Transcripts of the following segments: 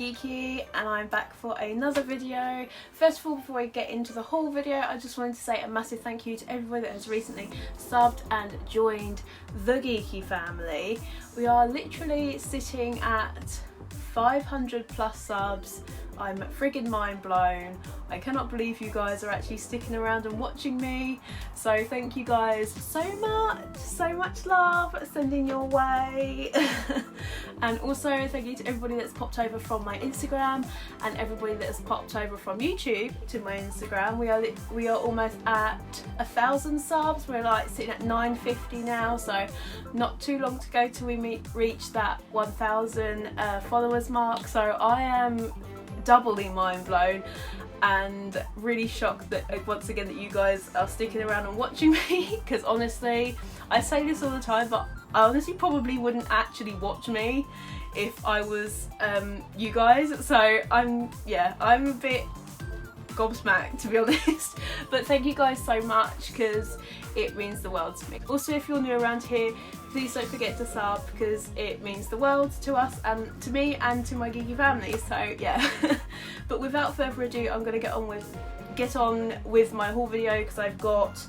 Geeky and I'm back for another video. First of all, before I get into the whole video, I just wanted to say a massive thank you to everyone that has recently subbed and joined the Geeky family. We are literally sitting at 500 plus subs. I'm friggin' mind blown. I cannot believe you guys are actually sticking around and watching me. So thank you guys so much love sending your way. And also thank you to everybody that's popped over from my Instagram and everybody that has popped over from YouTube to my Instagram. We are almost at 1,000 subs. We're like sitting at 950 now, so not too long to go till we reach that 1,000 followers mark. So I am doubly mind blown and really shocked that once again that you guys are sticking around and watching me, because honestly, I say this all the time, but I honestly probably wouldn't actually watch me if I was you guys. So I'm a bit gobsmacked, to be honest. But thank you guys so much, because it means the world to me. Also, if you're new around here, please don't forget to sub, because it means the world to us and to me and to my geeky family. So yeah. But without further ado, I'm going to get on with my haul video, because I've got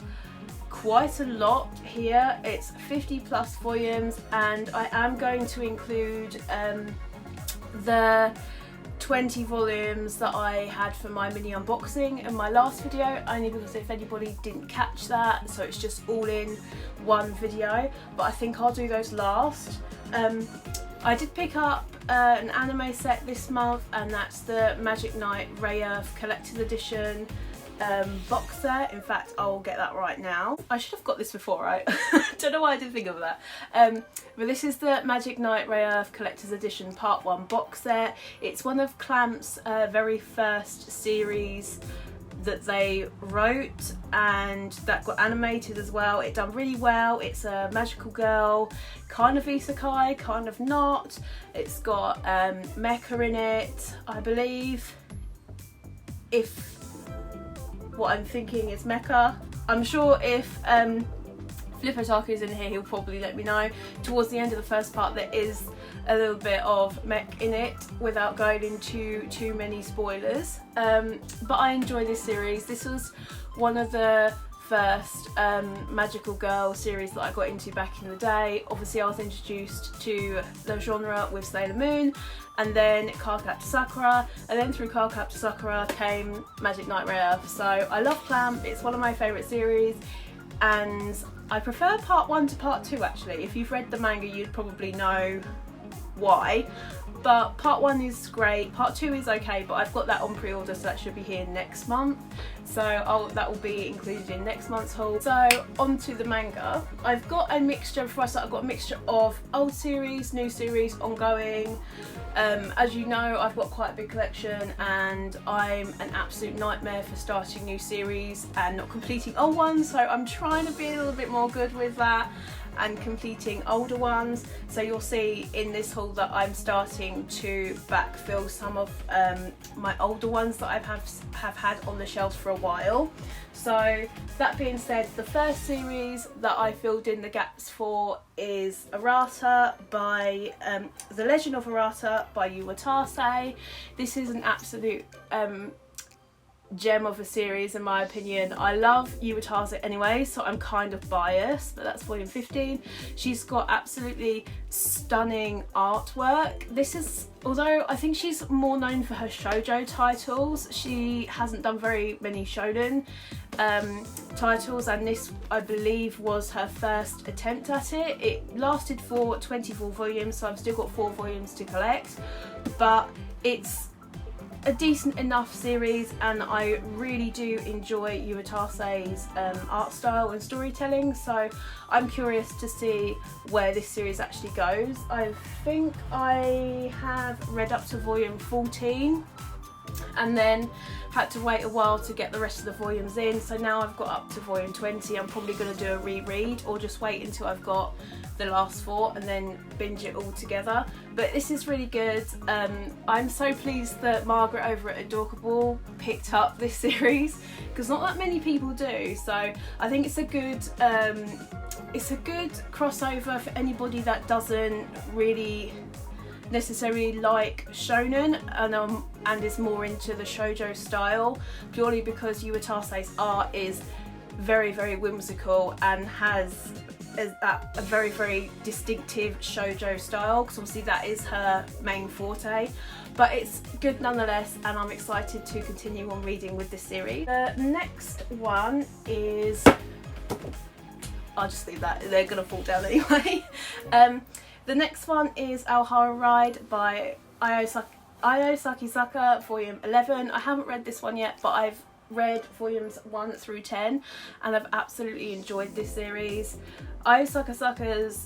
quite a lot here. It's 50 plus volumes, and I am going to include the 20 volumes that I had for my mini unboxing in my last video, only because if anybody didn't catch that, so it's just all in one video, but I think I'll do those last. I did pick up an anime set this month, and that's the Magic Knight Ray-Earth Collector's Edition box set. In fact, I'll get that right now. I should have got this before, right? Don't know why I didn't think of that. But this is the Magic Knight Ray-Earth Collector's Edition Part 1 box set. It's one of Clamp's very first series that they wrote, and that got animated as well. It done really well. It's a magical girl, kind of isekai, kind of not. It's got mecha in it, I believe. If what I'm thinking is mecha. I'm sure if Flippotaku is in here, he'll probably let me know. Towards the end of the first part, there is a little bit of mech in it, without going into too many spoilers. But I enjoy this series. This was one of the first magical girl series that I got into back in the day. Obviously I was introduced to the genre with Sailor Moon, and then Cardcaptor Sakura, and then through Cardcaptor Sakura came Magic Knight Ray-Earth. So I love Clamp, it's one of my favourite series, and I prefer part 1 to part 2 actually. If you've read the manga, you'd probably know why. But part 1 is great, part 2 is okay, but I've got that on pre-order, so that should be here next month. So that will be included in next month's haul. So on to the manga. I've got a mixture, before I start, I've got a mixture of old series, new series, ongoing. As you know, I've got quite a big collection, and I'm an absolute nightmare for starting new series and not completing old ones, so I'm trying to be a little bit more good with that and completing older ones. So you'll see in this haul that I'm starting to backfill some of my older ones that I have had on the shelves for a while. So that being said, the first series that I filled in the gaps for is Arata by The Legend of Arata by Uwatase. This is an absolute gem of a series in my opinion. I love Uwatase anyway, so I'm kind of biased, but that's volume 15. She's got absolutely stunning artwork. This is, although I think she's more known for her shoujo titles, she hasn't done very many shonen titles, and this I believe was her first attempt at it. It lasted for 24 volumes, so I've still got 4 volumes to collect, but it's a decent enough series, and I really do enjoy Uwatase's art style and storytelling, so I'm curious to see where this series actually goes. I think I have read up to volume 14 and then had to wait a while to get the rest of the volumes in, so now I've got up to volume 20. I'm probably going to do a reread, or just wait until I've got the last 4 and then binge it all together. But this is really good. I'm so pleased that Margaret over at Adorkable picked up this series, because not that many people do, so I think it's a good crossover for anybody that doesn't really necessarily like shonen and is more into the shoujo style, purely because Uetase's art is very, very whimsical and has a very, very distinctive shoujo style, because obviously that is her main forte. But it's good nonetheless, and I'm excited to continue on reading with this series. The next one is, I'll just leave that, they're gonna fall down anyway. The next one is Alhara Ride by Io Sakizaka, volume 11. I haven't read this one yet, but I've read volumes 1 through 10 and I've absolutely enjoyed this series. Io Sakizaka's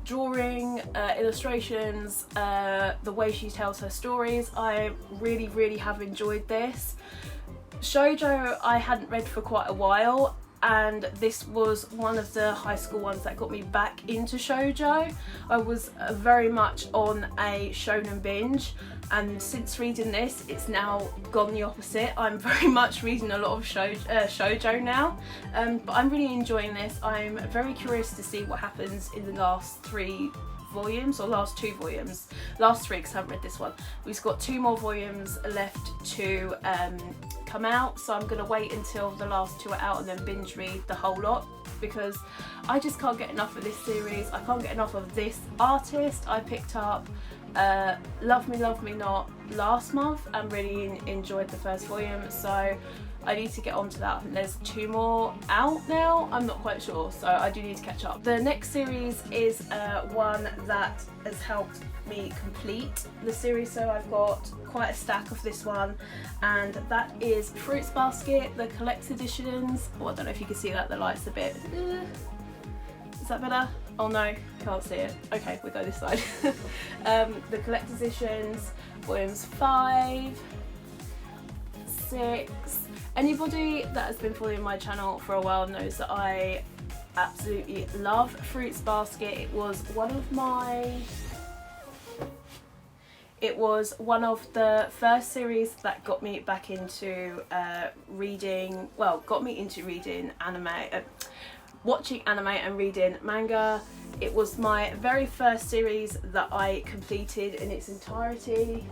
drawing, illustrations, the way she tells her stories, I really, really have enjoyed this. Shoujo I hadn't read for quite a while, and this was one of the high school ones that got me back into shoujo. I was very much on a shonen binge, and since reading this it's now gone the opposite. I'm very much reading a lot of shoujo now, but I'm really enjoying this. I'm very curious to see what happens in the last 3 volumes, or last 2 volumes, last 3 because I haven't read this one. We've got 2 more volumes left to come out, so I'm gonna wait until the last 2 are out and then binge read the whole lot, because I just can't get enough of this series. I can't get enough of this artist. I picked up Love Me Love Me Not last month and really enjoyed the first volume, so I need to get onto that. And there's 2 more out now, I'm not quite sure, so I do need to catch up. The next series is one that has helped me complete the series, so I've got quite a stack of this one, and that is Fruits Basket, the collector's editions. Oh, I don't know if you can see that, the light's a bit... Is that better? Oh no, can't see it. Okay, we'll go this side. The collector's editions, volumes 5, 6. Anybody that has been following my channel for a while knows that I absolutely love Fruits Basket. It was one of the first series that got me back into reading, well, got me into reading anime, watching anime and reading manga. It was my very first series that I completed in its entirety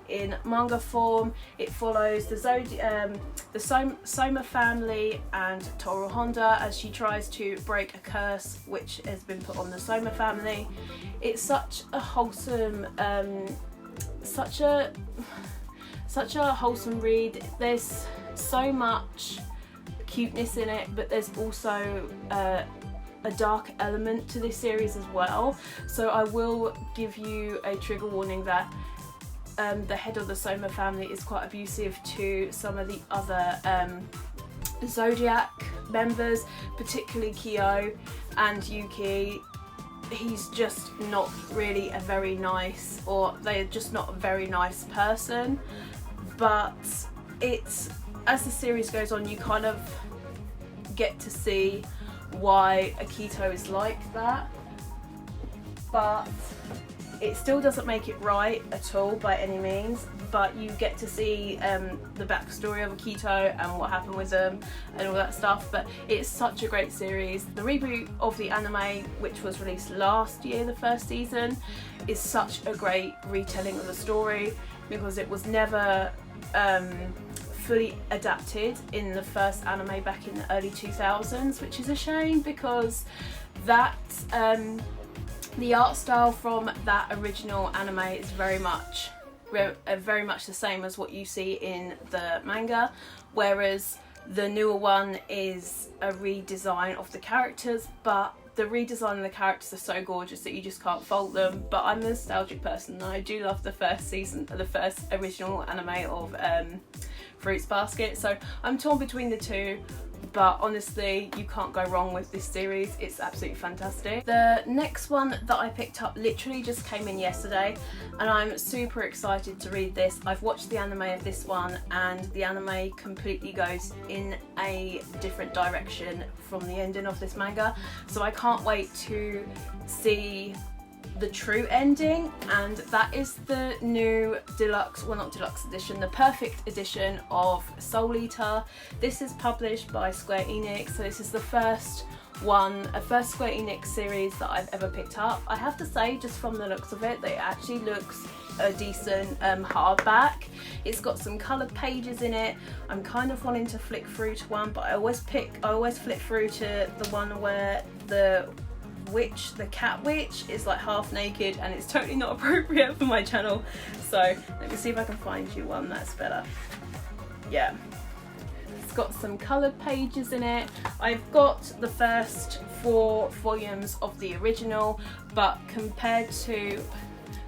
in manga form. It follows the Soma family and Toru Honda as she tries to break a curse which has been put on the Soma family. It's such a wholesome, such a wholesome read. There's so much cuteness in it, but there's also a dark element to this series as well. So I will give you a trigger warning that the head of the Soma family is quite abusive to some of the other Zodiac members, particularly Kyo and Yuki. He's just not really a very nice, or they're just not a very nice person. But it's, as the series goes on, you kind of get to see why Akito is like that, but it still doesn't make it right at all by any means. But you get to see the backstory of Akito and what happened with them and all that stuff. But it's such a great series. The reboot of the anime, which was released last year, the first season, is such a great retelling of the story, because it was never fully adapted in the first anime back in the early 2000s, which is a shame, because that the art style from that original anime is very much the same as what you see in the manga, whereas the newer one is a redesign of the characters, but the redesign of the characters are so gorgeous that you just can't fault them. But I'm a nostalgic person and I do love the first original anime of Fruits Basket, so I'm torn between the two. But honestly, you can't go wrong with this series. It's absolutely fantastic. The next one that I picked up literally just came in yesterday, and I'm super excited to read this. I've watched the anime of this one, and the anime completely goes in a different direction from the ending of this manga, so I can't wait to see the true ending. And that is the new deluxe, well, not deluxe edition, the perfect edition of Soul Eater. This is published by Square Enix, so this is the first a first Square Enix series that I've ever picked up. I have to say, just from the looks of it, that it actually looks a decent hardback. It's got some coloured pages in it. I'm kind of wanting to flick through to one, but I always flip through to the one where the cat witch is like half naked, and it's totally not appropriate for my channel. So let me see if I can find you one that's better. Yeah, it's got some coloured pages in it. I've got the first 4 volumes of the original, but compared to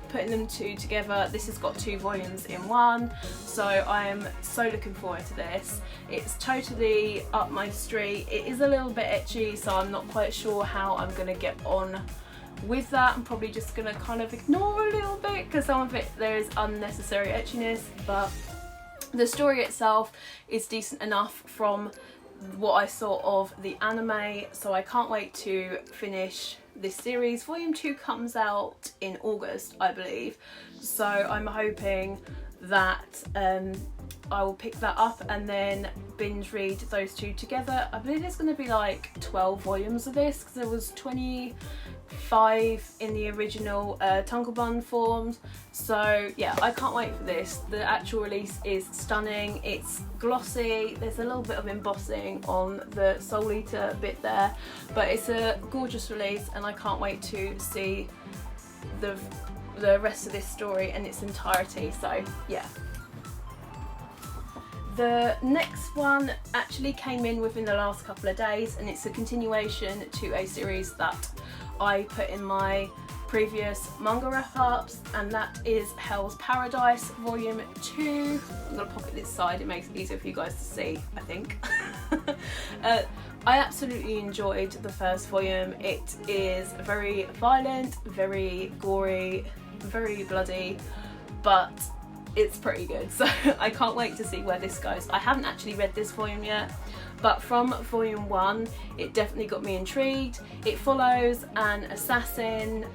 putting them two together, this has got 2 volumes in one, so I'm so looking forward to this. It's totally up my street. It is a little bit ecchi, so I'm not quite sure how I'm gonna get on with that. I'm probably just gonna kind of ignore a little bit because some of it there is unnecessary etchiness, but the story itself is decent enough from what I saw of the anime, so I can't wait to finish this series. Volume 2 comes out in August, I believe, so I'm hoping that I will pick that up and then binge read those 2 together. I believe there's going to be like 12 volumes of this because there was 25 in the original tankobon forms. So yeah, I can't wait for this. The actual release is stunning. It's glossy. There's a little bit of embossing on the Soul Eater bit there, but it's a gorgeous release, and I can't wait to see the rest of this story in its entirety. So yeah. The next one actually came in within the last couple of days, and it's a continuation to a series that I put in my previous manga wrap-ups, and that is Hell's Paradise Volume 2. I'm going to pop it this side, it makes it easier for you guys to see, I think. I absolutely enjoyed the first volume. It is very violent, very gory, very bloody, but it's pretty good, so I can't wait to see where this goes. I haven't actually read this volume yet, but from volume 1 it definitely got me intrigued. It follows an assassin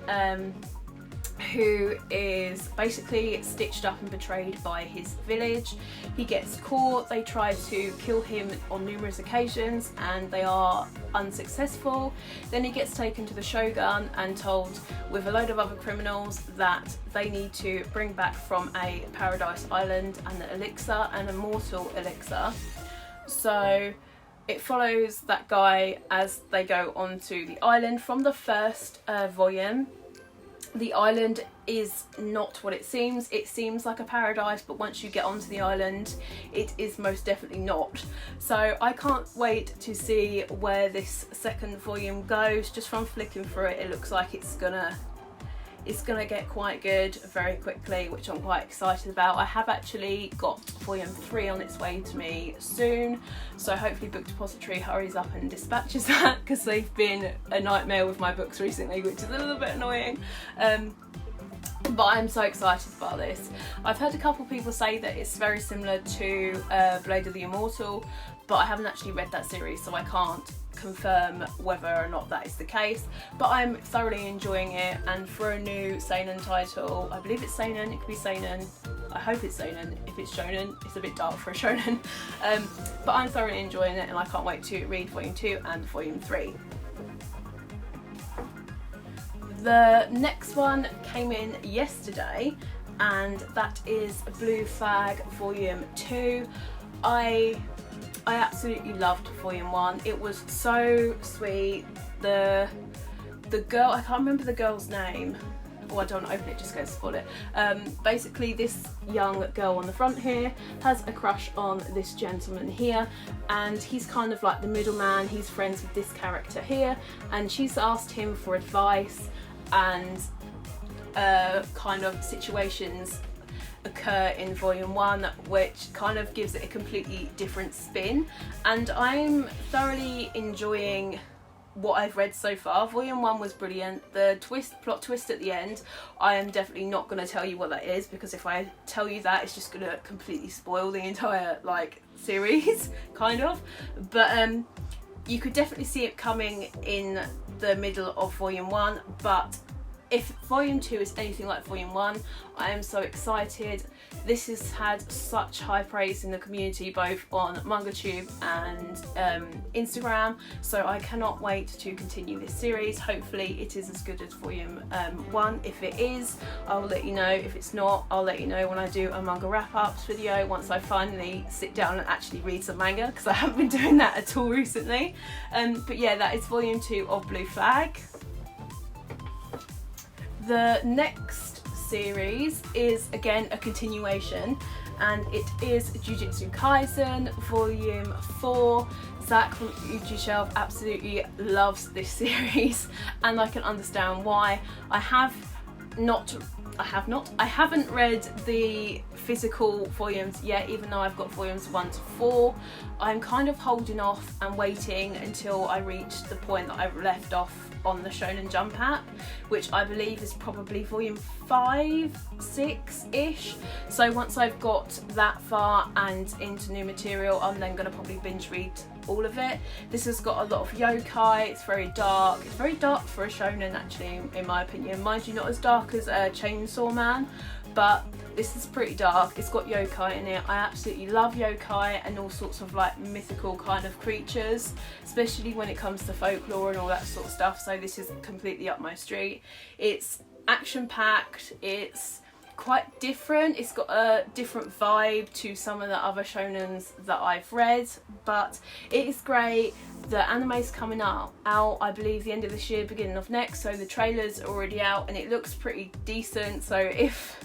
who is basically stitched up and betrayed by his village. He gets caught, they try to kill him on numerous occasions and they are unsuccessful. Then he gets taken to the shogun and told with a load of other criminals that they need to bring back from a paradise island an elixir, an immortal elixir. So it follows that guy as they go onto the island. From the first volume, the island is not what it seems. It seems like a paradise, but once you get onto the island, it is most definitely not. So I can't wait to see where this second volume goes. Just from flicking through it, it looks like it's gonna get quite good very quickly, which I'm quite excited about. I have actually got volume 3 on its way to me soon, so hopefully Book Depository hurries up and dispatches that, because they've been a nightmare with my books recently, which is a little bit annoying. But I'm so excited about this. I've heard a couple people say that it's very similar to Blade of the Immortal, but I haven't actually read that series, so I can't confirm whether or not that is the case. But I'm thoroughly enjoying it, and for a new seinen title, I believe it's seinen, it could be seinen, I hope it's seinen. If it's shonen, it's a bit dark for a shonen. But I'm thoroughly enjoying it, and I can't wait to read volume 2 and volume 3. The next one came in yesterday, and that is Blue Flag Volume 2. I absolutely loved Volume 1. It was so sweet. The girl, I can't remember the girl's name. Oh, I don't open it just go spoil it. Basically, this young girl on the front here has a crush on this gentleman here, and he's kind of like the middleman. He's friends with this character here, and she's asked him for advice, and kind of situations occur in volume 1 which kind of gives it a completely different spin, and I'm thoroughly enjoying what I've read so far. Volume 1 was brilliant. The plot twist at the end, I am definitely not going to tell you what that is, because if I tell you that, it's just going to completely spoil the entire series kind of. But you could definitely see it coming in the middle of volume 1, but if volume 2 is anything like volume 1, I am so excited. This has had such high praise in the community, both on MangaTube and Instagram, so I cannot wait to continue this series. Hopefully it is as good as volume 1. If it is, I will let you know. If it's not, I'll let you know when I do a manga wrap-ups video, once I finally sit down and actually read some manga, because I haven't been doing that at all recently. But yeah, that is volume 2 of Blue Flag. The next series is again a continuation, and it is Jujutsu Kaisen volume 4. Zach from Uchi Shelf absolutely loves this series, and I can understand why. I haven't read the physical volumes yet, even though I've got volumes 1 to 4. I'm kind of holding off and waiting until I reach the point that I've left off on the Shonen Jump app, which I believe is probably volume 5, 6-ish. So once I've got that far and into new material, I'm then going to probably binge read all of it. This has got a lot of yokai, it's very dark. It's very dark for a shonen actually, in my opinion. Mind you, not as dark as Chainsaw Man, but this is pretty dark. It's got yokai in it. I absolutely love yokai and all sorts of like mythical kind of creatures, especially when it comes to folklore and all that sort of stuff, so this is completely up my street. It's action packed, it's quite different, it's got a different vibe to some of the other shonens that I've read, but it is great. The anime's coming out I believe the end of this year, beginning of next, so the trailer's already out and it looks pretty decent. So if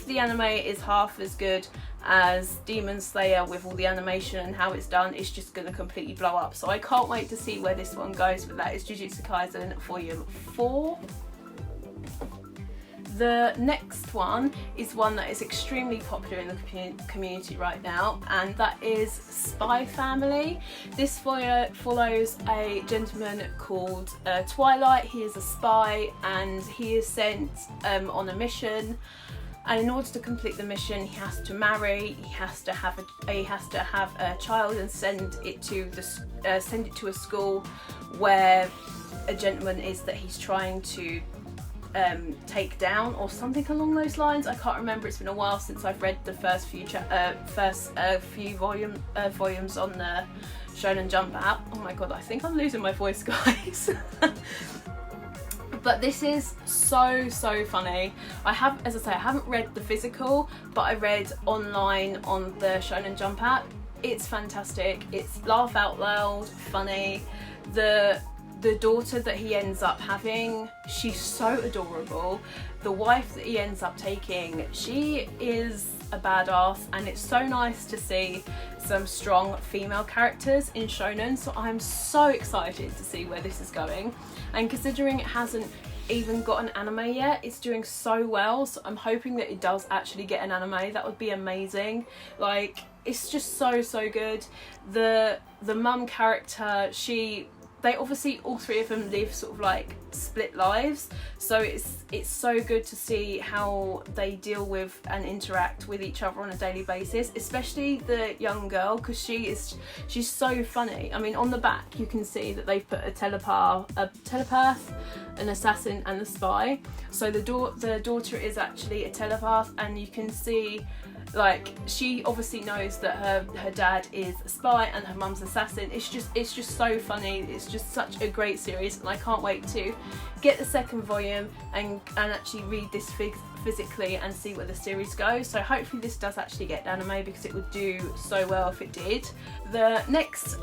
the anime is half as good as Demon Slayer with all the animation and how it's done, it's just going to completely blow up. So I can't wait to see where this one goes, but that is Jujutsu Kaisen volume 4. The next one is one that is extremely popular in the community right now, and that is Spy Family. This follows a gentleman called Twilight. He is a spy and he is sent on a mission, and in order to complete the mission he has to marry, he has to have a child and send it to a school where a gentleman is that he's trying to take down, or something along those lines. I can't remember, it's been a while since I've read the first few volumes on the Shonen Jump app. Oh my god, I think I'm losing my voice, guys. But this is so funny. As I say, I haven't read the physical, but I read online on the Shonen Jump app. It's fantastic. It's laugh out loud, funny. The daughter that he ends up having, she's so adorable. The wife that he ends up taking, she is a badass, and it's so nice to see some strong female characters in shonen, so I'm so excited to see where this is going. And considering it hasn't even got an anime yet, it's doing so well, so I'm hoping that it does actually get an anime. That would be amazing. Like, it's just so good. The mum character, they obviously, all three of them live sort of like split lives, so it's so good to see how they deal with and interact with each other on a daily basis, especially the young girl, because she's so funny. I mean, on the back you can see that they've put a telepath, an assassin and a spy. So the daughter is actually a telepath, and you can see, like, she obviously knows that her dad is a spy and her mum's assassin. It's just so funny. It's just such a great series, and I can't wait to get the second volume and actually read this physically and see where the series goes. So hopefully this does actually get anime, because it would do so well if it did. The next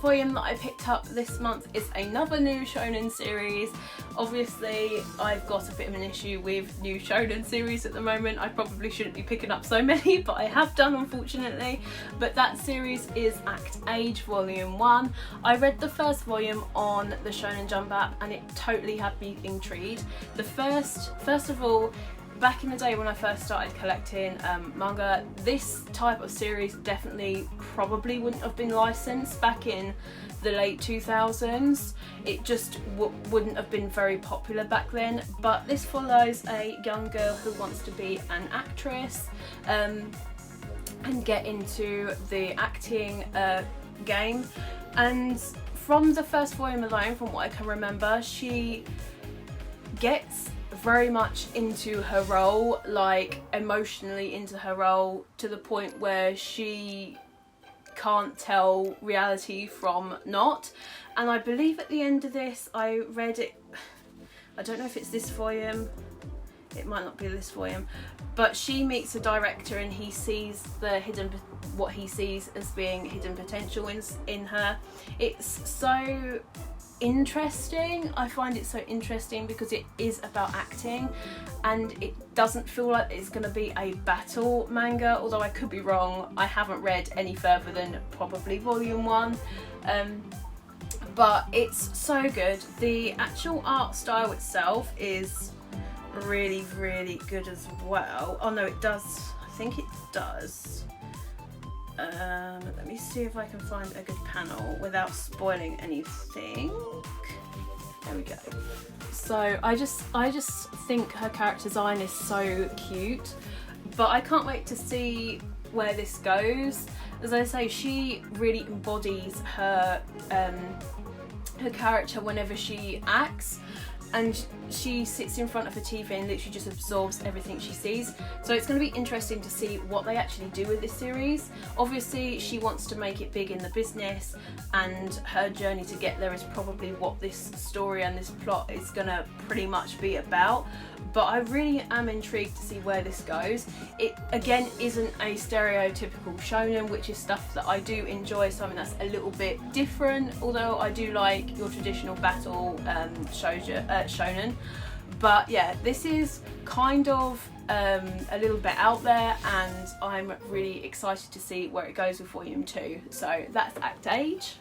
volume that I picked up this month is another new shonen series. Obviously I've got a bit of an issue with new shonen series at the moment. I probably shouldn't be picking up so many, but I have done, unfortunately. But that series is Act Age Volume 1. I read the first volume on the Shonen Jump app and it totally had me intrigued. First of all, back in the day when I first started collecting manga, this type of series definitely probably wouldn't have been licensed back in the late 2000s. It just wouldn't have been very popular back then. But this follows a young girl who wants to be an actress and get into the acting game. And from the first volume alone, from what I can remember, she gets very much into her role, like emotionally into her role, to the point where she can't tell reality from not. And I believe at the end of this, I read it, I don't know if it's this volume, it might not be this volume, but she meets a director and he sees what he sees as being hidden potential in her. It's so interesting. I find it so interesting because it is about acting and it doesn't feel like it's going to be a battle manga, although I could be wrong. I haven't read any further than probably volume 1, but it's so good. The actual art style itself is really, really good as well. Oh no, it does, I think it does. Let me see if I can find a good panel without spoiling anything. There we go. So I just think her character design is so cute, but I can't wait to see where this goes. As I say, she really embodies her character whenever she acts, and she sits in front of a TV and literally just absorbs everything she sees. So it's going to be interesting to see what they actually do with this series. Obviously she wants to make it big in the business, and her journey to get there is probably what this story and this plot is going to pretty much be about. But I really am intrigued to see where this goes. It again isn't a stereotypical shonen, which is stuff that I do enjoy, something that's a little bit different, although I do like your traditional battle shonen. But yeah, this is kind of a little bit out there, and I'm really excited to see where it goes with volume 2. So that's Act Age.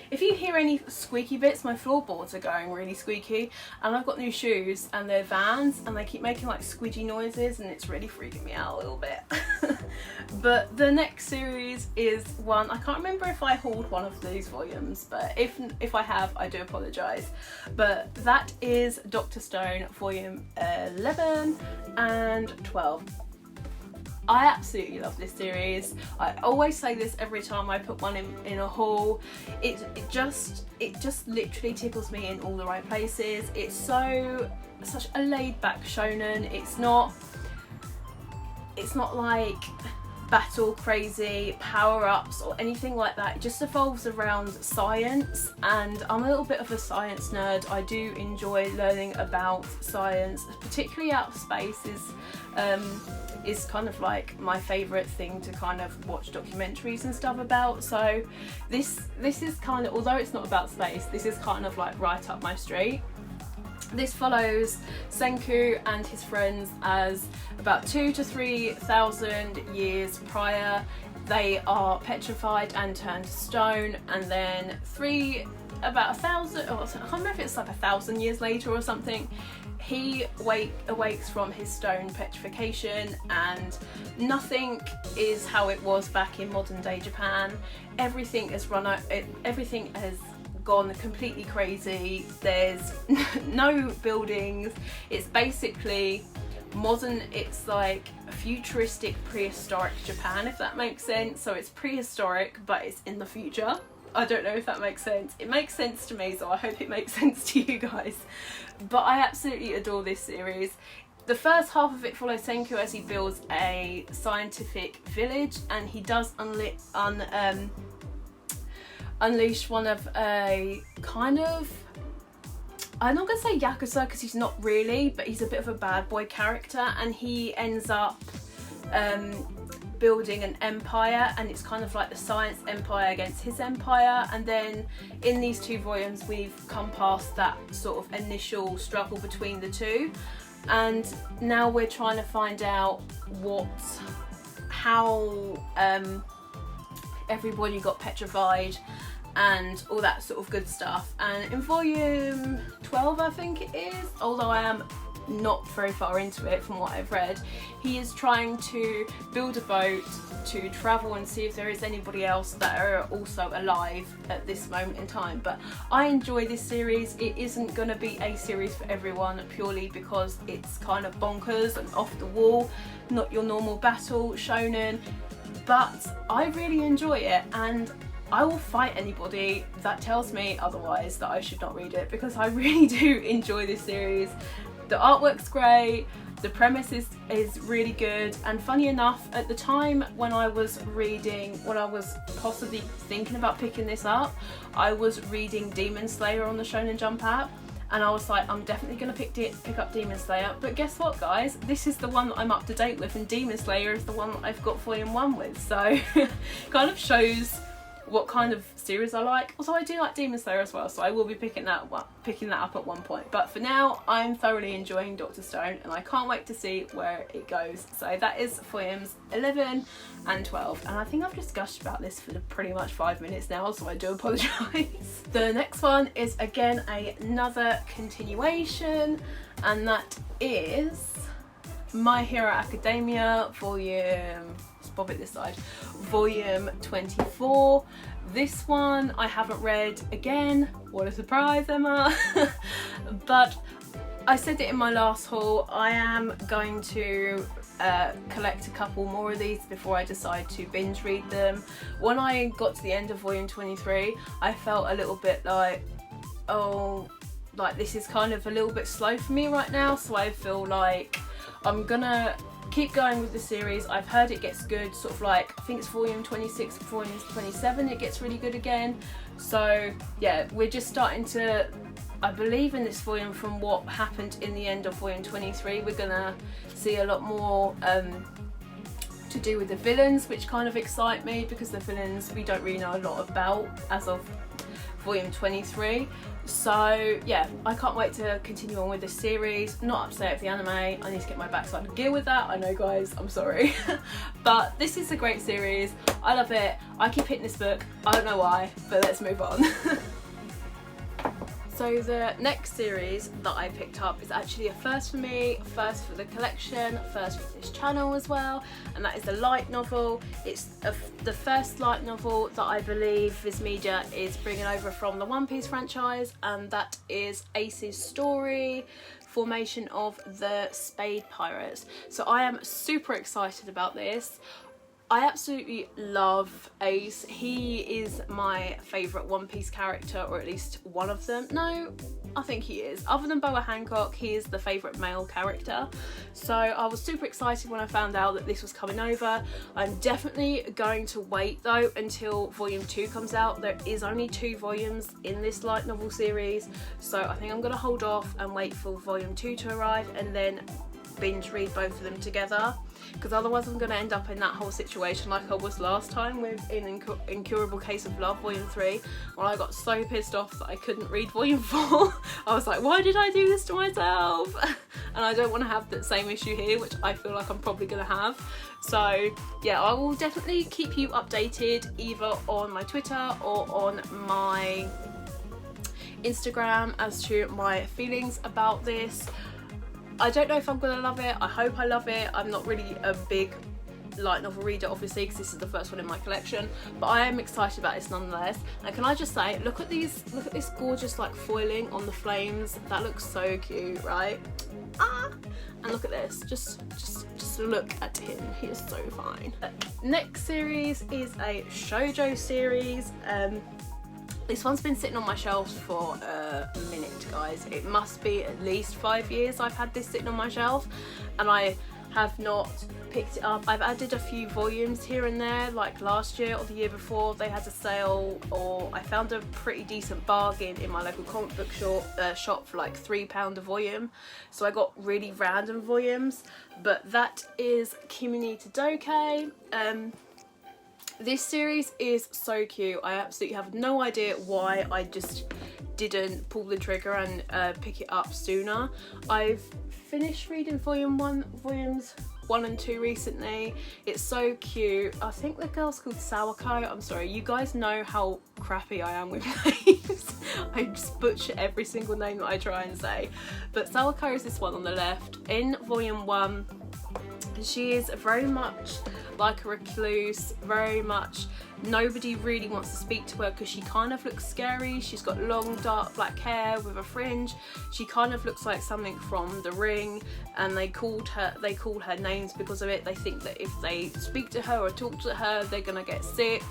If you hear any squeaky bits, my floorboards are going really squeaky, and I've got new shoes and they're Vans and they keep making like squidgy noises and it's really freaking me out a little bit. But the next series is one, I can't remember if I hauled one of these volumes, but if I have, I do apologise. But that is Dr. Stone volume 11 and 12. I absolutely love this series. I always say this every time I put one in a haul. It just literally tickles me in all the right places. It's such a laid back shonen. It's not like battle crazy power-ups or anything like that. It just evolves around science, and I'm a little bit of a science nerd. I do enjoy learning about science, particularly out of space is kind of like my favourite thing to kind of watch documentaries and stuff about. So this is kind of, although it's not about space, this is kind of like right up my street. This follows Senku and his friends as about 2,000 to 3,000 years prior. They are petrified and turned to stone, and then about 1,000, or I can't remember if it's like 1,000 years later or something, he awakes from his stone petrification, and nothing is how it was back in modern day Japan. Everything has gone completely crazy. There's no buildings. It's basically modern, it's like futuristic prehistoric Japan, if that makes sense. So it's prehistoric, but it's in the future. I don't know if that makes sense. It makes sense to me, so I hope it makes sense to you guys. But I absolutely adore this series. The first half of it follows Senku as he builds a scientific village, and he does unleash one of a kind of, I'm not going to say Yakuza because he's not really, but he's a bit of a bad boy character, and he ends up building an empire, and it's kind of like the science empire against his empire. And then in these 2 volumes we've come past that sort of initial struggle between the two, and now we're trying to find out how everybody got petrified and all that sort of good stuff. And in volume 12 I think it is, although I am not very far into it from what I've read, he is trying to build a boat to travel and see if there is anybody else that are also alive at this moment in time. But I enjoy this series. It isn't going to be a series for everyone purely because it's kind of bonkers and off the wall, not your normal battle shonen, but I really enjoy it, and I will fight anybody that tells me otherwise that I should not read it, because I really do enjoy this series. The artwork's great, the premise is really good, and funny enough, at the time when I was possibly thinking about picking this up, I was reading Demon Slayer on the Shonen Jump app, and I was like, I'm definitely going to pick up Demon Slayer. But guess what, guys? This is the one that I'm up to date with, and Demon Slayer is the one that I've got Volume 1 with. So kind of shows what kind of series I like. Also, I do like Demon Slayer as well, so I will be picking that up at one point. But for now, I'm thoroughly enjoying Dr. Stone, and I can't wait to see where it goes. So that is volumes 11 and 12, and I think I've discussed about this for pretty much 5 minutes now, so I do apologise. The next one is again another continuation, and that is My Hero Academia volume, let's bob it this side, volume 24. This one I haven't read again. What a surprise, Emma. But I said it in my last haul, I am going to collect a couple more of these before I decide to binge read them. When I got to the end of volume 23, I felt a little bit like, oh, like this is kind of a little bit slow for me right now, so I feel like I'm gonna keep going with the series. I've heard it gets good, sort of like, I think it's volume 26, volume 27, it gets really good again. So yeah, we're just starting to, I believe in this volume, from what happened in the end of volume 23, we're gonna see a lot more to do with the villains, which kind of excite me, because the villains we don't really know a lot about as of volume 23. So yeah, I can't wait to continue on with this series. Not upset with the anime, I need to get my backside to deal with that. I know, guys, I'm sorry. But this is a great series, I love it. I keep hitting this book, I don't know why, but let's move on. So the next series that I picked up is actually a first for me, first for the collection, first for this channel as well, and that is a light novel. It's the first light novel that I believe Viz Media is bringing over from the One Piece franchise, and that is Ace's story, Formation of the Spade Pirates. So I am super excited about this. I absolutely love Ace. He is my favourite One Piece character, or at least one of them. No, I think he is. Other than Boa Hancock, he is the favourite male character. So I was super excited when I found out that this was coming over. I'm definitely going to wait though until volume 2 comes out. There is only 2 volumes in this light novel series, so I think I'm going to hold off and wait for volume 2 to arrive and then binge read both of them together, because otherwise I'm going to end up in that whole situation like I was last time with Incurable Case of Love volume 3, when I got so pissed off that I couldn't read volume 4. I was like, why did I do this to myself? And I don't want to have that same issue here, which I feel like I'm probably going to have. So yeah, I will definitely keep you updated either on my Twitter or on my Instagram as to my feelings about this. I don't know if I'm gonna love it. I hope I love it. I'm not really a big light novel reader, obviously, because this is the first one in my collection, but I am excited about this nonetheless. And can I just say, look at this gorgeous like foiling on the flames. That looks so cute, right? Ah! And look at this. Just look at him. He is so fine. Next series is a shoujo series. This one's been sitting on my shelves for a minute, guys. It must be at least 5 years I've had this sitting on my shelf, and I have not picked it up. I've added a few volumes here and there, like last year or the year before they had a sale, or I found a pretty decent bargain in my local comic book shop for like £3 a volume. So I got really random volumes, but that is Kimi todoke. This series is so cute. I absolutely have no idea why I just didn't pull the trigger and pick it up sooner. I've finished reading volumes 1 and 2 recently. It's so cute. I think the girl's called Sawako. I'm sorry, you guys know how crappy I am with names. I just butcher every single name that I try and say. But Sawako is this one on the left. In volume 1, she is very much like a recluse, very much nobody really wants to speak to her because she kind of looks scary. She's got long dark black hair with a fringe. She kind of looks like something from The Ring, and they call her names because of it. They think that if they speak to her or talk to her, they're gonna get sick.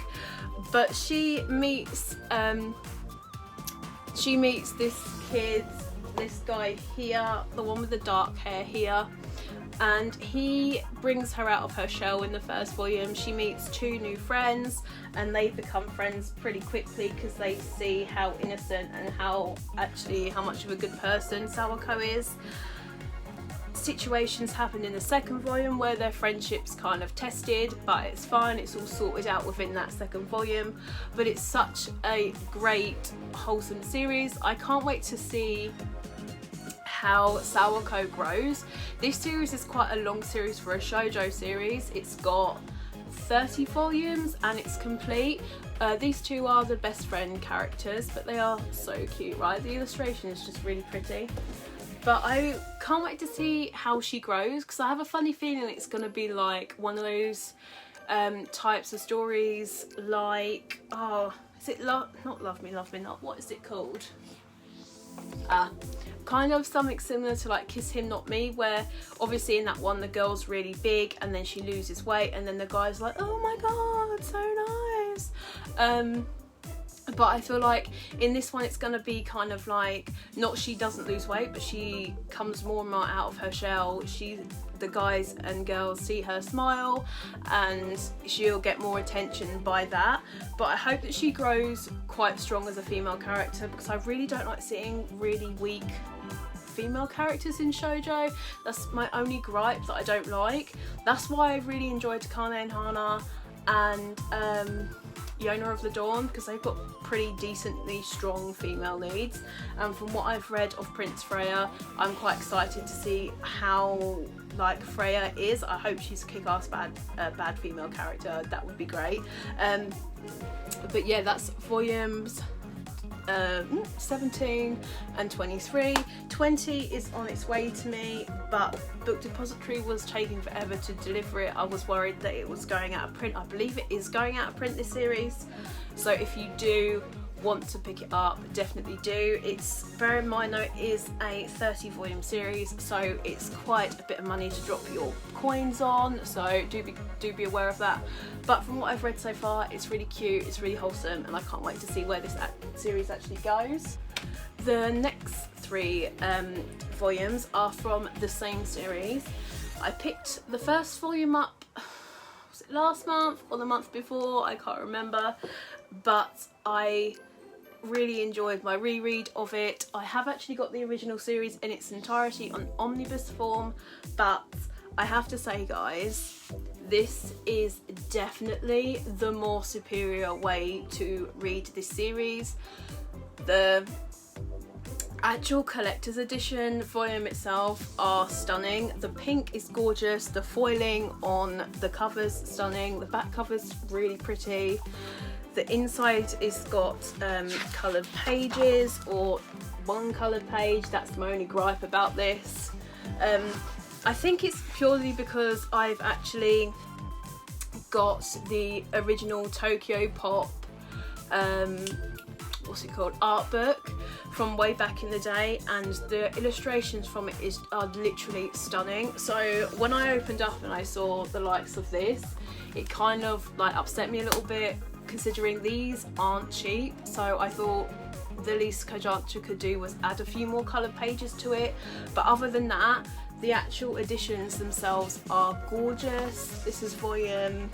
But she meets this guy here, the one with the dark hair here, and he brings her out of her shell in the first volume. She meets two new friends and they become friends pretty quickly because they see how innocent and how much of a good person Sawako is. Situations happen in the second volume where their friendship's kind of tested, but it's fine, it's all sorted out within that second volume. But it's such a great, wholesome series. I can't wait to see how Sawako grows. This series is quite a long series for a shoujo series. It's got 30 volumes and it's complete. These two are the best friend characters, but they are so cute, right? The illustration is just really pretty. But I can't wait to see how she grows, because I have a funny feeling it's going to be like one of those types of stories like, is it not Love Me Not, what is it called? Kind of something similar to like Kiss Him Not Me, where obviously in that one the girl's really big and then she loses weight and then the guy's like, oh my god, so nice. But I feel like in this one it's going to be kind of like, not she doesn't lose weight, but she comes more and more out of her shell. The guys and girls see her smile and she'll get more attention by that. But I hope that she grows quite strong as a female character, because I really don't like seeing really weak female characters in shoujo. That's my only gripe that I don't like. That's why I really enjoyed Takane and Hana and Yona of the Dawn, because they've got pretty decently strong female leads, and from what I've read of Prince Freya, I'm quite excited to see how like Freya is. I hope she's a kick-ass bad female character. That would be great. But yeah, that's volumes 17 and 23. 20 is on its way to me, but Book Depository was taking forever to deliver it. I was worried that it was going out of print. I believe it is going out of print, this series, so if you do want to pick it up, definitely do. It's, bear in mind though, it is a 30 volume series, so it's quite a bit of money to drop your coins on, so do be aware of that. But from what I've read so far, it's really cute, it's really wholesome, and I can't wait to see where this series actually goes. The next three volumes are from the same series. I picked the first volume up, was it last month or the month before? I can't remember, but I really enjoyed my reread of it. I have actually got the original series in its entirety on omnibus form, but I have to say guys, this is definitely the more superior way to read this series. The actual collector's edition volume itself are stunning. The pink is gorgeous, the foiling on the cover's stunning, the back cover's really pretty. The inside is got coloured pages, or one coloured page. That's my only gripe about this. I think it's purely because I've actually got the original Tokyo Pop art book from way back in the day, and the illustrations from it are literally stunning. So when I opened up and I saw the likes of this, it kind of like upset me a little bit, considering these aren't cheap. So I thought the least Kodansha could do was add a few more coloured pages to it, but other than that, the actual editions themselves are gorgeous. This is volume,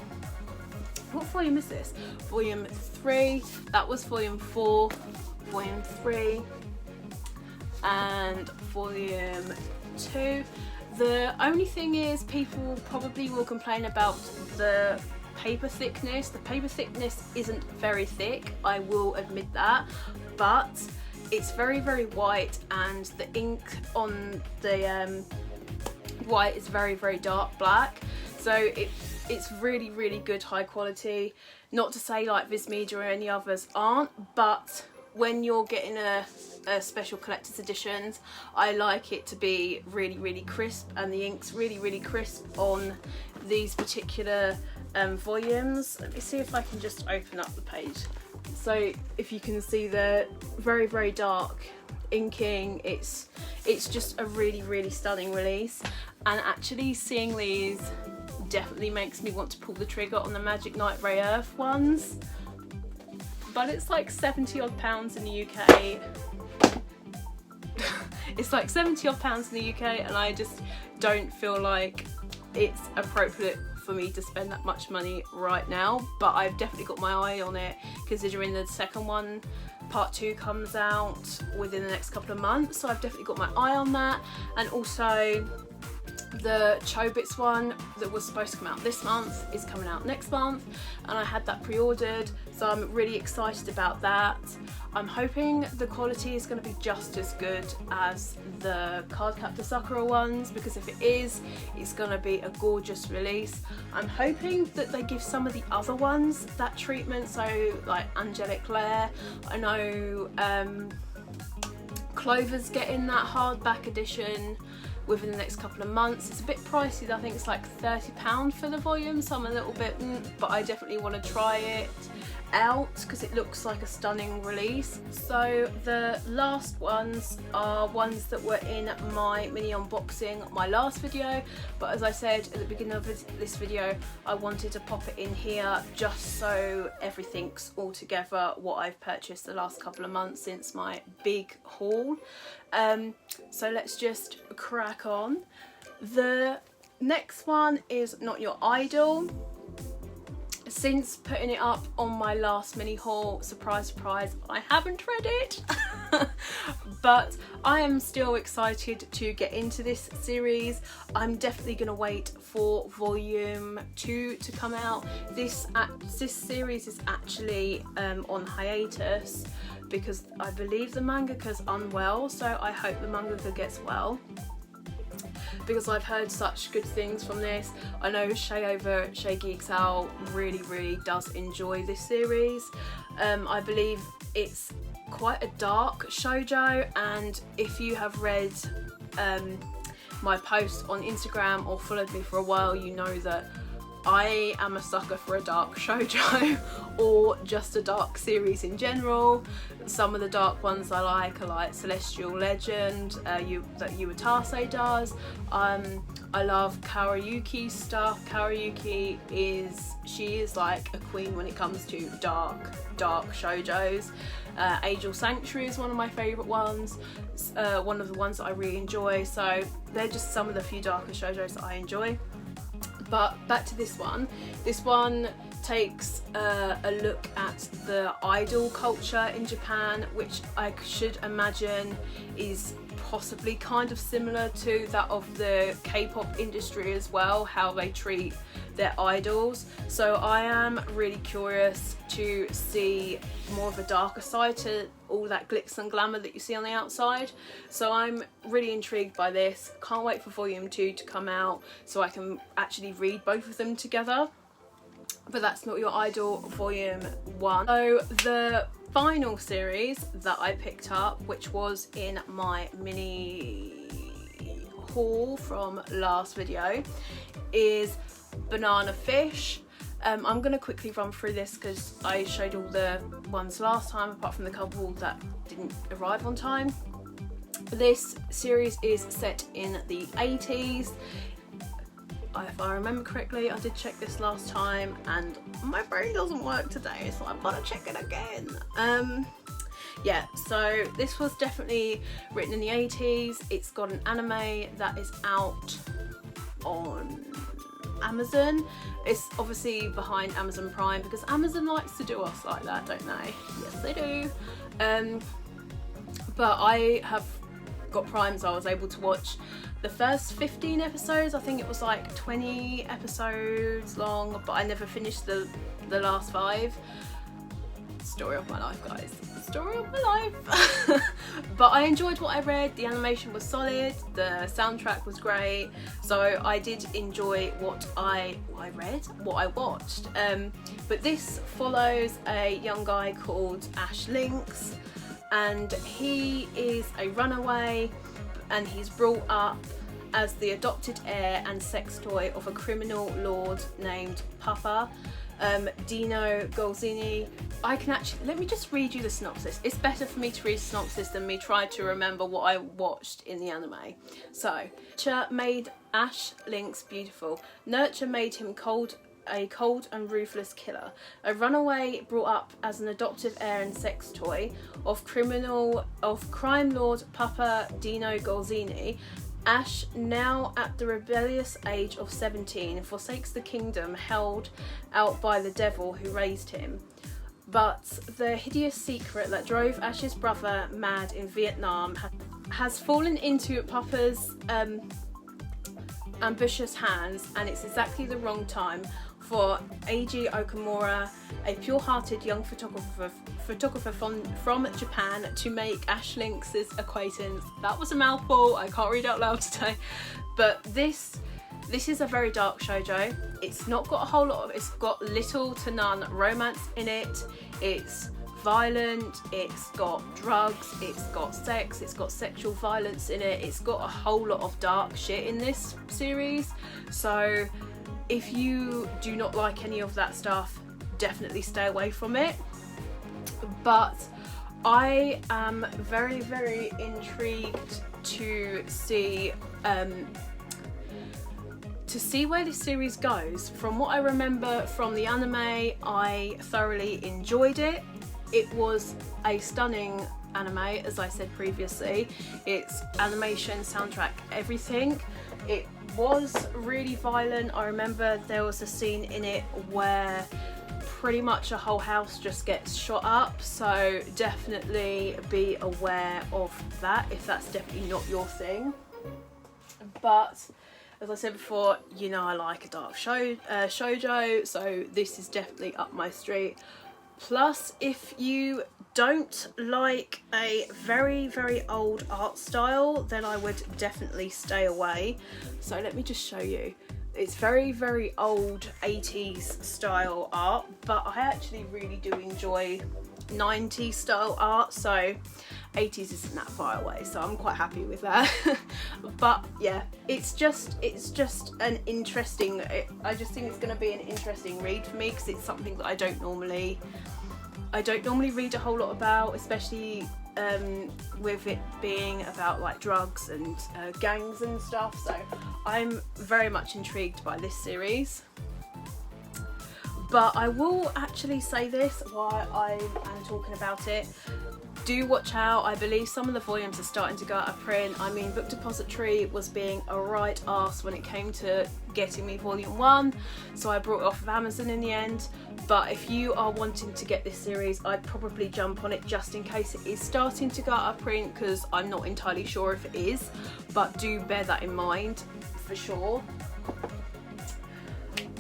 what volume is this? Volume 3, that was volume 4, volume 3 and volume 2. The only thing is, people probably will complain about the paper thickness. The paper thickness isn't very thick, I will admit that, but it's very white, and the ink on the white is very dark black, so it's really good high quality. Not to say like Viz Media or any others aren't, but when you're getting a special collector's editions, I like it to be really crisp, and the ink's really crisp on these particular volumes. Let me see if I can just open up the page. So if you can see, the very, very dark inking. It's just a really, really stunning release, and actually seeing these definitely makes me want to pull the trigger on the Magic Knight Ray Earth ones, but it's like £70 odd in the UK. It's like £70 odd in the UK, and I just don't feel like it's appropriate for me to spend that much money right now. But I've definitely got my eye on it, considering the second one, part 2, comes out within the next couple of months, so I've definitely got my eye on that. And also the Chobits one that was supposed to come out this month is coming out next month, and I had that pre-ordered, so I'm really excited about that. I'm hoping the quality is going to be just as good as the Cardcaptor Sakura ones, because if it is, it's going to be a gorgeous release. I'm hoping that they give some of the other ones that treatment, so like Angelic Lair. I know Clover's getting that hardback edition within the next couple of months. It's a bit pricey, I think it's like £30 for the volume, so I'm a little bit but I definitely want to try it out because it looks like a stunning release. So the last ones are ones that were in my mini unboxing, my last video, but as I said at the beginning of this video, I wanted to pop it in here just so everything's all together what I've purchased the last couple of months since my big haul. So let's just crack on. The next one is Not Your Idol. Since putting it up on my last mini haul, surprise surprise, I haven't read it. But I am still excited to get into this series. I'm definitely going to wait for volume 2 to come out. This series is actually on hiatus because I believe the mangaka's unwell, so I hope the mangaka gets well, because I've heard such good things from this. I know Shay over Shay Geeks Out really does enjoy this series. I believe it's quite a dark shoujo, and if you have read my posts on Instagram or followed me for a while, you know that I am a sucker for a dark shoujo or just a dark series in general. Some of the dark ones I like are like Celestial Legend that Uetase does. I love Karayuki's stuff. Karayuki is like a queen when it comes to dark shoujos. Angel Sanctuary is one of my favourite ones, one of the ones that I really enjoy. So they're just some of the few darker shoujos that I enjoy. But back to this one. This one takes a look at the idol culture in Japan, which I should imagine is possibly kind of similar to that of the K-pop industry as well, how they treat their idols. So I am really curious to see more of a darker side to all that glitz and glamour that you see on the outside. So I'm really intrigued by this. Can't wait for volume 2 to come out so I can actually read both of them together. But that's Not Your Idol volume 1. So the final series that I picked up, which was in my mini haul from last video, is Banana Fish. I'm going to quickly run through this because I showed all the ones last time, apart from the couple that didn't arrive on time. This series is set in the 80s. If I remember correctly, I did check this last time and my brain doesn't work today, so I've got to check it again. Yeah, so this was definitely written in the 80s. It's got an anime that is out on Amazon. It's obviously behind Amazon Prime because Amazon likes to do us like that, don't they? Yes, they do. But I have got Prime, so I was able to watch the first 15 episodes. I think it was like 20 episodes long, but I never finished the last 5. Story of my life, guys. Story of my life. But I enjoyed what I read. The animation was solid, the soundtrack was great, so I did enjoy what I watched. But this follows a young guy called Ash Lynx, and he is a runaway, and he's brought up as the adopted heir and sex toy of a criminal lord named Papa Dino Golzini. I can actually, let me just read you the synopsis. It's better for me to read the synopsis than me try to remember what I watched in the anime. So, Nurture made Ash Lynx beautiful. Nurture made him a cold and ruthless killer. A runaway brought up as an adoptive heir and sex toy of crime lord Papa Dino Golzini. Ash, now at the rebellious age of 17, forsakes the kingdom held out by the devil who raised him. But the hideous secret that drove Ash's brother mad in Vietnam has fallen into Papa's ambitious hands, and it's exactly the wrong time for Eiji Okamura, a pure-hearted young photographer from Japan, to make Ash Lynx's acquaintance. That was a mouthful, I can't read out loud today. But this is a very dark shoujo. It's not got a whole lot of, it's got little to none romance in it. It's violent, it's got drugs, it's got sex, it's got sexual violence in it. It's got a whole lot of dark shit in this series. So if you do not like any of that stuff, definitely stay away from it. But I am very, very intrigued to see where this series goes. From what I remember from the anime, I thoroughly enjoyed it. It was a stunning anime, as I said previously. It's animation, soundtrack, everything. It was really violent. I remember there was a scene in it where pretty much a whole house just gets shot up, so definitely be aware of that if that's definitely not your thing. But as I said before, you know I like a dark shoujo, so this is definitely up my street. Plus, if you don't like a very, very old art style, then I would definitely stay away. So let me just show you. It's very, very old 80s style art, but I actually really do enjoy 90s style art, so 80s isn't that far away, so I'm quite happy with that. But yeah, it's just an interesting, I just think it's going to be an interesting read for me, because it's something that I don't normally read a whole lot about, especially with it being about like drugs and gangs and stuff. So I'm very much intrigued by this series. But I will actually say this while I am talking about it. Do watch out. I believe some of the volumes are starting to go out of print. I mean, Book Depository was being a right arse when it came to getting me volume 1, so I brought it off of Amazon in the end. But if you are wanting to get this series, I'd probably jump on it just in case it is starting to go out of print, because I'm not entirely sure if it is, but do bear that in mind for sure.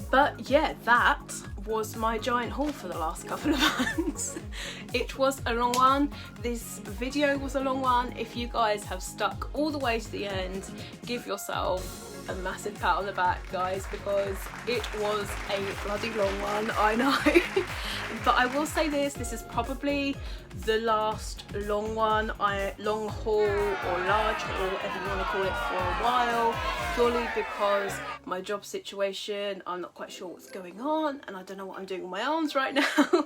But yeah, that was my giant haul for the last couple of months. It was a long one. This video was a long one. If you guys have stuck all the way to the end, give yourself a massive pat on the back, guys, because it was a bloody long one, I know. But I will say this is probably the last long one, long haul or large haul, whatever you want to call it, for a while, purely because my job situation, I'm not quite sure what's going on, and I don't know what I'm doing with my arms right now.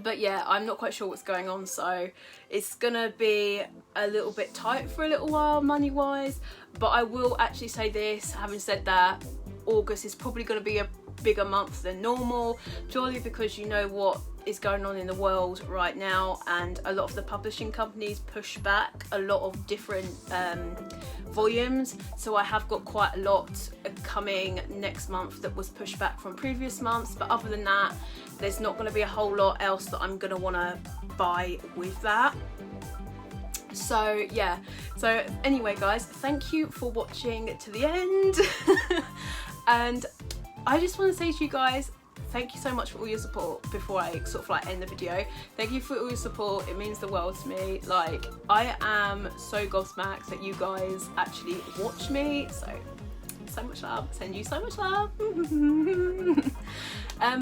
But yeah, I'm not quite sure what's going on, so it's gonna be a little bit tight for a little while money wise. But I will actually say this, having said that, August is probably going to be a bigger month than normal, purely because you know what is going on in the world right now, and a lot of the publishing companies push back a lot of different volumes. So I have got quite a lot coming next month that was pushed back from previous months, but other than that, there's not going to be a whole lot else that I'm going to want to buy with that. So yeah, so anyway guys, thank you for watching to the end. And I just want to say to you guys, thank you so much for all your support before I sort of like end the video. Thank you for all your support, it means the world to me. Like, I am so gobsmacked that you guys actually watch me, so so much love. Send you so much love.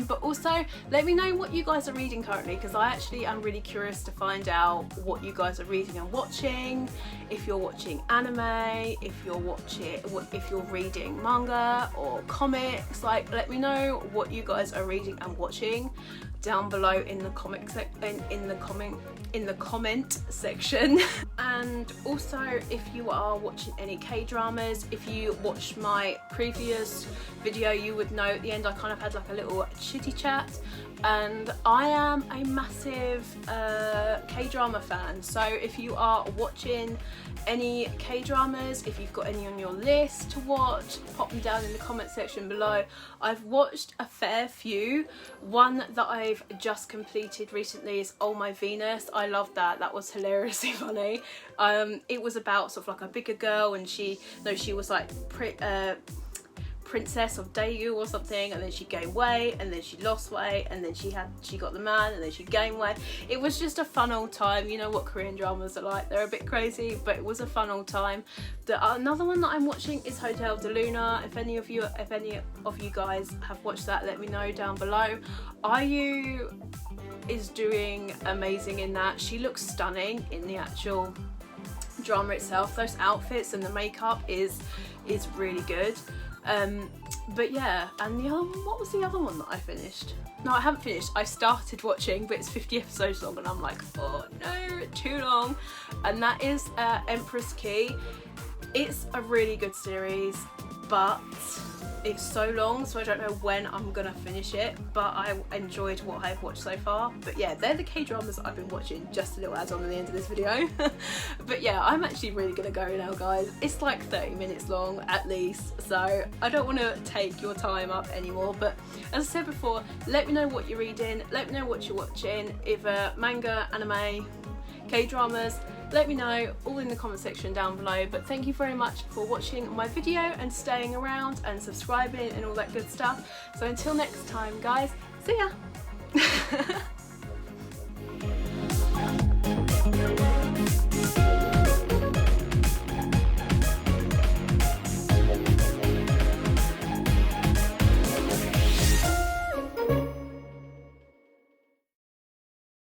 But also let me know what you guys are reading currently, because I actually am really curious to find out what you guys are reading and watching. If you're watching anime, if you're reading manga or comics, like let me know what you guys are reading and watching down below in the comment section. And also, if you are watching any K-dramas, if you watched my previous video, you would know at the end I kind of had like a little chitty chat, and I am a massive K-drama fan. So if you are watching any K-dramas, if you've got any on your list to watch, pop them down in the comment section below. I've watched a fair few. One that I've just completed recently is Oh My Venus. I loved that. That was hilariously funny. It was about sort of like a bigger girl, and she was like princess of Daegu or something, and then she gained weight, and then she lost weight, and then she got the man, and then she gained weight. It was just a fun old time. You know what Korean dramas are like, they're a bit crazy, but it was a fun old time. Another one that I'm watching is Hotel de Luna. If any of you guys have watched that, let me know down below. IU is doing amazing in that. She looks stunning in the actual drama itself. Those outfits and the makeup is really good. But yeah, and the other one, what was the other one that I finished? No, I haven't finished. I started watching, but it's 50 episodes long, and I'm like, oh no, too long. And that is Empress Key. It's a really good series, but it's so long, so I don't know when I'm gonna finish it, but I enjoyed what I've watched so far. But yeah, they're the K-dramas that I've been watching. Just a little add-on at the end of this video. But yeah, I'm actually really gonna go now, guys. It's like 30 minutes long at least, so I don't want to take your time up anymore. But as I said before, let me know what you're reading, let me know what you're watching, either manga, anime, K-dramas. Let me know all in the comment section down below. But thank you very much for watching my video and staying around and subscribing and all that good stuff. So until next time, guys, see ya.